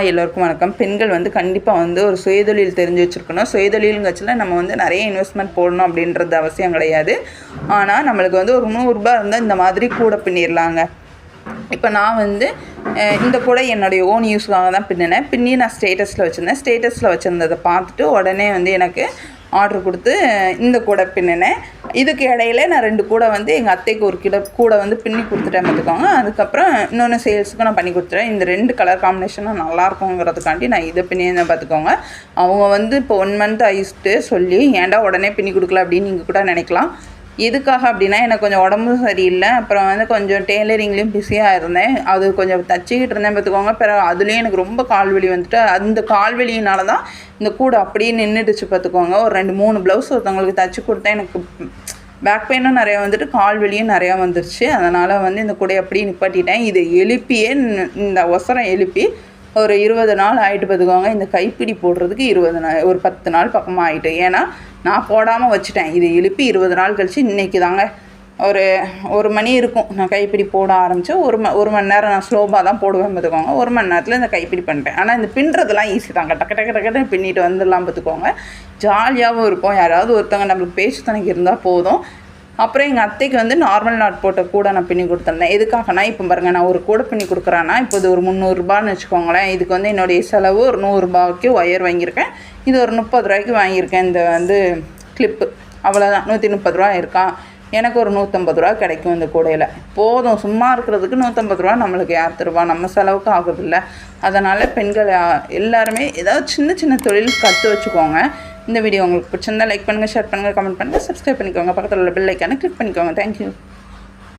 எல்லோருக்கும் வணக்கம். பெண்கள் வந்து கண்டிப்பாக வந்து ஒரு சுயதொழில் தெரிஞ்சு வச்சுருக்கணும். சுயதொழிலுங்கச்சில் நம்ம வந்து நிறைய இன்வெஸ்ட்மெண்ட் போடணும் அப்படின்றது அவசியம் கிடையாது. ஆனால் நம்மளுக்கு வந்து ஒரு 100 ரூபா இருந்தால் இந்த மாதிரி கூடை பின்னிடலாங்க. இப்போ நான் வந்து இந்த கூடை என்னுடைய ஓன் யூஸ்க்காக தான் பின்னினேன். பின்னி நான் ஸ்டேட்டஸில் வச்சுருந்தேன். ஸ்டேட்டஸில் வச்சுருந்ததை பார்த்துட்டு உடனே வந்து எனக்கு ஆர்டர் கொடுத்து இந்த கூடை பின்னினேன். இதுக்கு இடையில நான் 2 கூடை வந்து எங்கள் அத்தைக்கு ஒரு கூடை வந்து பின்னி கொடுத்துட்டேன் பார்த்துக்கோங்க. அதுக்கப்புறம் இன்னொன்று சேல்ஸுக்கு நான் பண்ணி கொடுத்துட்டேன். இந்த 2 கலர் காம்பினேஷனும் நல்லாயிருக்குங்கிறதுக்காண்டி நான் இதை பின்னியிருந்தேன் பார்த்துக்கோங்க. அவங்க வந்து இப்போ 1 மந்த் ஆயிட்டு சொல்லி ஏன்டா உடனே பின்னி கொடுக்கல அப்படின்னு நீங்கள் கூட நினைக்கலாம். எதுக்காக அப்படின்னா எனக்கு கொஞ்சம் உடம்பும் சரியில்லை. அப்புறம் வந்து கொஞ்சம் டெய்லரிங்லேயும் பிஸியாக இருந்தேன். அது கொஞ்சம் தச்சிக்கிட்டு இருந்தேன் பார்த்துக்கோங்க. பிறகு அதுலேயும் எனக்கு ரொம்ப கால்வலி வந்துட்டு அந்த கால்வலியினால தான் இந்த கூடை அப்படியே நின்றுடுச்சு பார்த்துக்கோங்க. ஒரு 2-3 ப்ளவுஸ் ஒருத்தவங்களுக்கு தச்சு கொடுத்தேன். எனக்கு பேக் பெயினும் நிறையா வந்துட்டு கால்வலியும் நிறையா வந்துருச்சு. அதனால் வந்து இந்த கூடையை அப்படியே நிப்பாட்டிட்டேன். இதை எழுப்பியே இந்த ஒசரம் எழுப்பி ஒரு 20 நாள் ஆகிட்டு பார்த்துக்கோங்க. இந்த கைப்பிடி போடுறதுக்கு 20 நாள் ஒரு 10 நாள் பக்கமாக ஆகிட்டு. ஏன்னா நான் போடாமல் வச்சுட்டேன். இதை எழுப்பி 20 நாள் கழித்து இன்றைக்கி தாங்க ஒரு மணி இருக்கும் நான் கைப்பிடி போட ஆரம்பித்து. ஒரு மணி நேரம் நான் ஸ்லோவாக தான் போடுவேன் பார்த்துக்கோங்க. 1 மணி நேரத்தில் இந்த கைப்பிடி பண்ணிட்டேன். ஆனால் இந்த பின்னுறதுலாம் ஈஸி தாங்க. டக்கு பின்னிட்டு வந்துடலாம் பார்த்துக்கோங்க. ஜாலியாகவும் இருக்கும். யாராவது ஒருத்தவங்க நம்மளுக்கு பேச்சு துணைக்கு இருந்தால் போதும். அப்புறம் எங்கள் அத்தைக்கு வந்து நார்மல் நாட் போட்ட கூடை நான் பின்னி கொடுத்துருந்தேன். எதுக்காகனா இப்போ பாருங்கள், நான் ஒரு கூடை பின்னி கொடுக்குறேன்னா இப்போ இது ஒரு 300 ரூபான்னு வச்சுக்கோங்களேன். இதுக்கு வந்து என்னுடைய செலவு ஒரு 100 ரூபாய்க்கு ஒயர் வாங்கியிருக்கேன். இது ஒரு 30 ரூபாய்க்கு வாங்கியிருக்கேன். இந்த வந்து கிளிப்பு அவ்வளோதான். 130 ரூபா இருக்கா. எனக்கு ஒரு 150 ரூபா கிடைக்கும் இந்த கூடையில். போதும், சும்மா இருக்கிறதுக்கு 150 ரூபா நம்மளுக்கு யார் தருவா, நம்ம செலவுக்கு ஆகுதில்ல. அதனால் பெண்கள் எல்லாருமே ஏதாவது சின்ன சின்ன தொழில் கற்று வச்சுக்கோங்க. இந்த வீடியோ உங்களுக்கு பிடிச்சிருந்தா லைக் பண்ணுங்கள், ஷேர் பண்ணுங்கள், கமெண்ட் பண்ணுங்கள், சப்ஸ்கிரைப் பண்ணிக்கோங்க. பக்கத்தில் உள்ள பெல் ஐக்கானை கிளிக் பண்ணிக்கோங்க. தேங்க்யூ.